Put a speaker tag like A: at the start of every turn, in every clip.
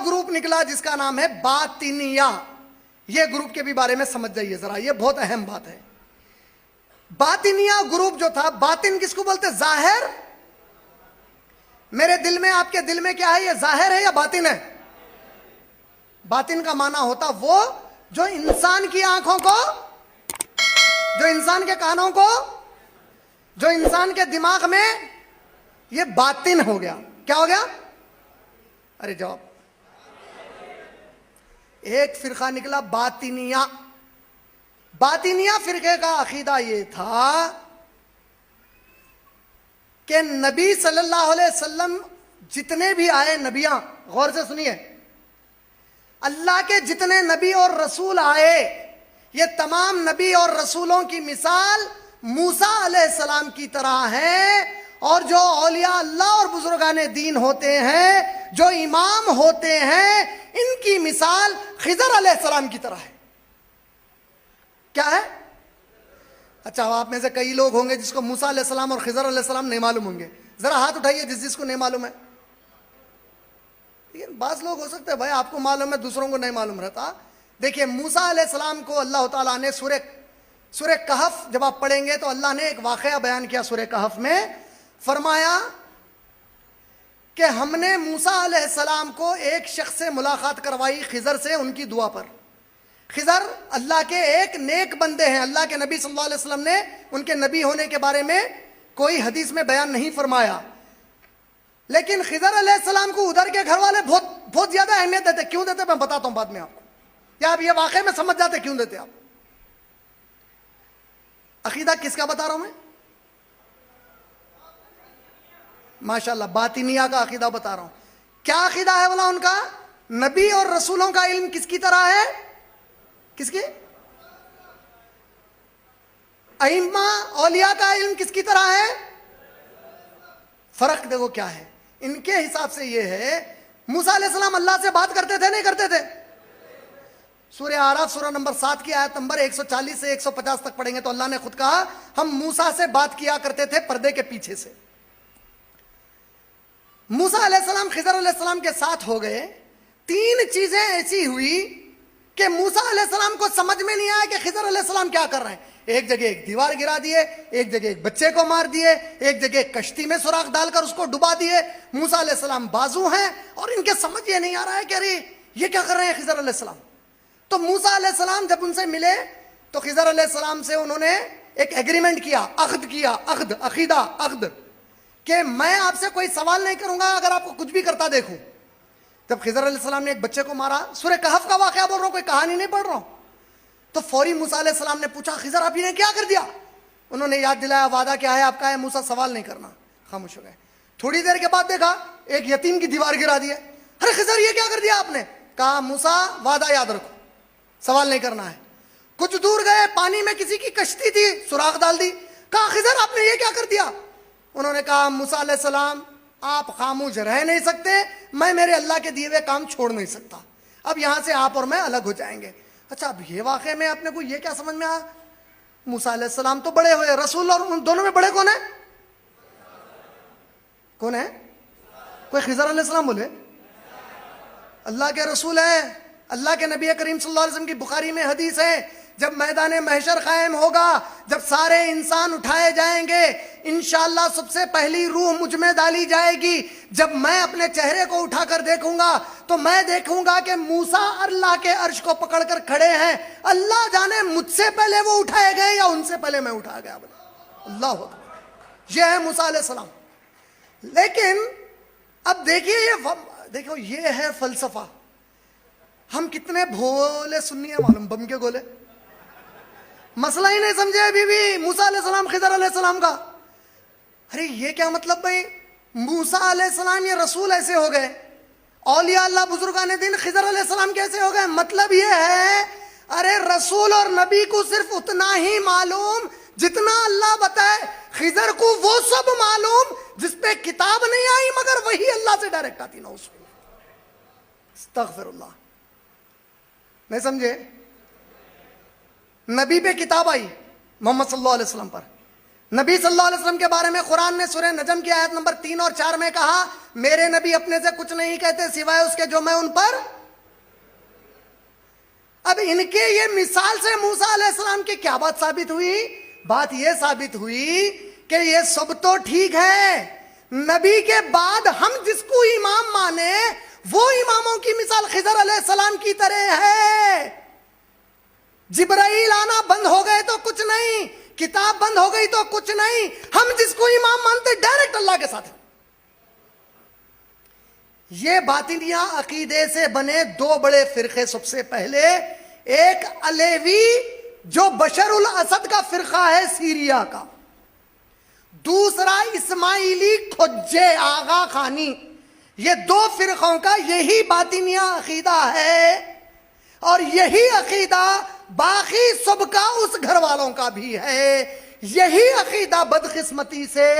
A: Group نکلا جس کا نام ہے باطنیہ. یہ گروپ کے بھی بارے میں سمجھ جائیے ذرا, یہ بہت اہم بات ہے. باطنیہ گروپ جو تھا, باطن کس کو بولتے؟ ظاہر. میرے دل میں, آپ کے دل میں کیا ہے؟ یہ ظاہر ہے یا باطن ہے؟ باطن کا معنی ہوتا وہ جو انسان کی آنکھوں کو, جو انسان کے کانوں کو, جو انسان کے دماغ میں, یہ باطن ہو گیا. کیا ہو گیا؟ ارے جواب. ایک فرقہ نکلا باطنیہ. باطنیہ فرقے کا عقیدہ یہ تھا کہ نبی صلی اللہ علیہ وسلم جتنے بھی آئے نبیاں, غور سے سنیے, اللہ کے جتنے نبی اور رسول آئے, یہ تمام نبی اور رسولوں کی مثال موسیٰ علیہ السلام کی طرح ہے. اور جو اولیاء اللہ اور بزرگان دین ہوتے ہیں, جو امام ہوتے ہیں, ان کی مثال خضر علیہ السلام کی طرح ہے. کیا ہے؟ اچھا, آپ میں سے کئی لوگ ہوں گے جس کو موسیٰ علیہ السلام اور خضر علیہ السلام نہیں معلوم ہوں گے. ذرا ہاتھ اٹھائیے جس کو نہیں معلوم ہے. لیکن بعض لوگ ہو سکتے ہیں بھائی آپ کو معلوم ہے, دوسروں کو نہیں معلوم رہتا. دیکھیے, موسیٰ علیہ السلام کو اللہ تعالیٰ نے سورہ کہف جب آپ پڑھیں گے تو اللہ نے ایک واقعہ بیان کیا. سورہ کہف میں فرمایا کہ ہم نے موسیٰ علیہ السلام کو ایک شخص سے ملاقات کروائی, خضر سے, ان کی دعا پر. خضر اللہ کے ایک نیک بندے ہیں. اللہ کے نبی صلی اللہ علیہ وسلم نے ان کے نبی ہونے کے بارے میں کوئی حدیث میں بیان نہیں فرمایا, لیکن خضر علیہ السلام کو ادھر کے گھر والے بہت زیادہ اہمیت دیتے. کیوں دیتے میں بتاتا ہوں بعد میں آپ کو, یا آپ یہ واقعے میں سمجھ جاتے کیوں دیتے آپ. عقیدہ کس کا بتا رہا ہوں میں؟ ماشاءاللہ, باطنیہ کا عقیدہ بتا رہا ہوں. کیا عقیدہ ہے بولا ان کا؟ نبی اور رسولوں کا علم کس کی طرح ہے؟ کس کی؟ ائمہ اولیاء کا علم کس کی طرح ہے؟ فرق دیکھو کیا ہے. ان کے حساب سے یہ ہے, موسیٰ علیہ السلام اللہ سے بات کرتے تھے نہیں کرتے تھے؟ سورہ اعراف سورہ نمبر 7 کی آیت نمبر 140 سے 150 تک پڑھیں گے تو اللہ نے خود کہا ہم موسیٰ سے بات کیا کرتے تھے پردے کے پیچھے سے. موسیٰ علیہ السلام خضر علیہ السلام کے ساتھ ہو گئے. 3 چیزیں ایسی ہوئی کہ موسیٰ علیہ السلام کو سمجھ میں نہیں آیا کہ خضر علیہ السلام کیا کر رہے ہیں. ایک جگہ ایک دیوار گرا دیے, ایک جگہ ایک بچے کو مار دیے, ایک جگہ ایک کشتی میں سوراخ ڈال کر اس کو ڈبا دیے. موسیٰ علیہ السلام بازو ہیں اور ان کے سمجھ یہ نہیں آ رہا ہے کہ ارے یہ کیا کر رہے ہیں خضر علیہ السلام. تو موسیٰ علیہ السلام جب ان سے ملے تو خضر علیہ السلام سے انہوں نے ایک ایگریمنٹ کیا, عقد کیا, عقیدہ, عقد, کہ میں آپ سے کوئی سوال نہیں کروں گا اگر آپ کو کچھ بھی کرتا دیکھوں. جب خضر علیہ السلام نے ایک بچے کو مارا, سورہ کہف کا واقعہ بول رہا ہوں, کوئی کہانی نہیں پڑھ رہا ہوں, تو فوری موسیٰ علیہ السلام نے پوچھا خضر آپ نے کیا کر دیا؟ انہوں نے یاد دلایا وعدہ کیا ہے آپ کا ہے موسیٰ, سوال نہیں کرنا. خاموش ہو گئے. تھوڑی دیر کے بعد دیکھا ایک یتیم کی دیوار گرا دی ہے. ارے خضر یہ کیا کر دیا آپ نے؟ کہا موسیٰ وعدہ یاد رکھو, سوال نہیں کرنا ہے. کچھ دور گئے, پانی میں کسی کی کشتی تھی, سوراخ ڈال دی. کہا خضر آپ نے یہ کیا کر دیا؟ انہوں نے کہا موسیٰ علیہ السلام آپ خاموش رہ نہیں سکتے, میں میرے اللہ کے دیے ہوئے کام چھوڑ نہیں سکتا, اب یہاں سے آپ اور میں الگ ہو جائیں گے. اچھا, اب یہ واقعے میں آپ نے کو یہ کیا سمجھ میں آیا؟ موسیٰ علیہ السلام تو بڑے ہوئے, رسول اور ان دونوں میں بڑے کون ہیں؟ کون ہے؟ کوئی خضر علیہ السلام بولے. اللہ کے رسول ہیں, اللہ کے نبی کریم صلی اللہ علیہ وسلم کی بخاری میں حدیث ہے, جب میدان محشر قائم ہوگا, جب سارے انسان اٹھائے جائیں گے, انشاءاللہ سب سے پہلی روح مجھ میں ڈالی جائے گی. جب میں اپنے چہرے کو اٹھا کر دیکھوں گا تو میں دیکھوں گا کہ موسیٰ اللہ کے عرش کو پکڑ کر کھڑے ہیں. اللہ جانے مجھ سے پہلے وہ اٹھائے گئے یا ان سے پہلے میں اٹھایا گیا. اللہ اکبر. یہ ہے موسیٰ علیہ السلام. لیکن اب دیکھو یہ ہے فلسفہ. ہم کتنے بھولے سنی ہیں معلوم, بم کے گولے. مسئلہ ہی نہیں سمجھے ابھی بھی موسیٰ علیہ السلام خضر علیہ السلام کا. ارے یہ کیا مطلب بھائی, موسیٰ علیہ السلام یہ رسول ایسے ہو گئے, اولیاء اللہ بزرگان دین خضر علیہ السلام کیسے ہو گئے؟ مطلب یہ ہے ارے رسول اور نبی کو صرف اتنا ہی معلوم جتنا اللہ بتائے. خضر کو وہ سب معلوم جس پہ کتاب نہیں آئی مگر وہی اللہ سے ڈائریکٹ آتی. نا اس میں استغفر اللہ. نہیں سمجھے؟ نبی پہ کتاب آئی محمد صلی اللہ علیہ وسلم پر, نبی صلی اللہ علیہ وسلم کے بارے میں قرآن نے سورہ نجم کی آیت نمبر 3 اور 4 میں کہا میرے نبی اپنے سے کچھ نہیں کہتے سوائے اس کے جو میں ان پر. اب ان کے یہ مثال سے موسیٰ علیہ السلام کی کیا بات ثابت ہوئی؟ بات یہ ثابت ہوئی کہ یہ سب تو ٹھیک ہے، نبی کے بعد ہم جس کو امام مانے وہ اماموں کی مثال خضر علیہ السلام کی طرح ہے. جبرائیل آنا بند ہو گئے تو کچھ نہیں، کتاب بند ہو گئی تو کچھ نہیں، ہم جس کو امام مانتے ڈائریکٹ اللہ کے ساتھ ہیں. یہ باطنیہ عقیدے سے بنے دو بڑے فرقے. سب سے پہلے ایک علیوی جو بشر الاسد کا فرقہ ہے سیریا کا، دوسرا اسماعیلی کھجے آغا خانی. یہ دو فرقوں کا یہی باطنیہ عقیدہ ہے، اور یہی عقیدہ باقی سب کا اس گھر والوں کا بھی ہے. یہی عقیدہ بدقسمتی سے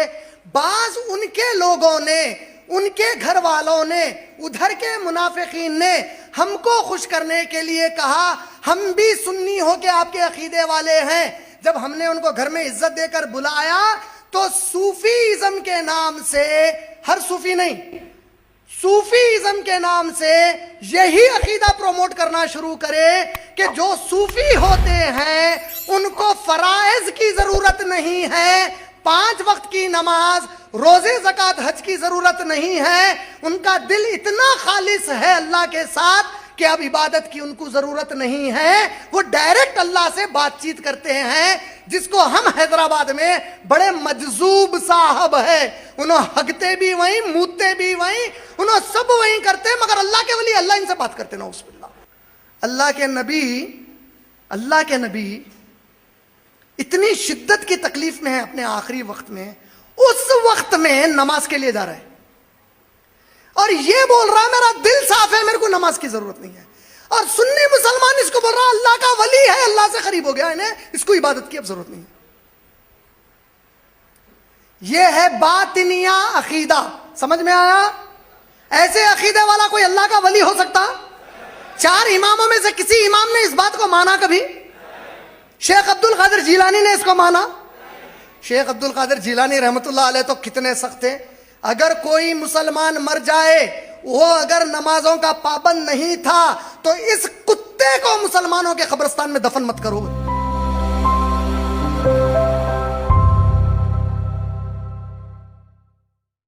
A: بعض ان کے لوگوں نے، ان کے گھر والوں نے، ادھر کے منافقین نے ہم کو خوش کرنے کے لیے کہا ہم بھی سنی ہو کے آپ کے عقیدے والے ہیں. جب ہم نے ان کو گھر میں عزت دے کر بلایا تو صوفیزم کے نام سے، ہر صوفی نہیں، صوفیزم کے نام سے یہی عقیدہ پروموٹ کرنا شروع کرے کہ جو صوفی ہوتے ہیں ان کو فرائض کی ضرورت نہیں ہے، 5 وقت کی نماز، روزے، زکوٰۃ، حج کی ضرورت نہیں ہے، ان کا دل اتنا خالص ہے اللہ کے ساتھ کہ اب عبادت کی ان کو ضرورت نہیں ہے. وہ ڈائریکٹ اللہ سے بات چیت کرتے ہیں، جس کو ہم حیدرآباد میں بڑے مجذوب صاحب ہے، انہوں ہگتے بھی وہیں، موتتے بھی وہیں، انہوں سب وہیں کرتے، مگر اللہ کے ولی اللہ ان سے بات کرتے. نعوذ باللہ. اللہ کے نبی اتنی شدت کی تکلیف میں ہے اپنے آخری وقت میں، اس وقت میں نماز کے لیے جا رہے ہیں اور یہ بول رہا ہے میرا دل صاف ہے، میرے کو نماز کی ضرورت نہیں ہے. اور سنی مسلمان اس کو بول رہا اللہ کا ولی ہے، اللہ سے قریب ہو گیا، انہیں اس کو عبادت کی اب ضرورت نہیں ہے. یہ ہے باطنیہ عقیدہ. سمجھ میں آیا؟ ایسے عقیدے والا کوئی اللہ کا ولی ہو سکتا؟ 4 اماموں میں سے کسی امام نے اس بات کو مانا کبھی؟ شیخ عبد القادر جیلانی نے اس کو مانا؟ شیخ عبد القادر جیلانی رحمت اللہ علیہ تو کتنے سخت تھے. اگر کوئی مسلمان مر جائے وہ اگر نمازوں کا پابند نہیں تھا تو اس کتے کو مسلمانوں کے قبرستان میں دفن مت کرو.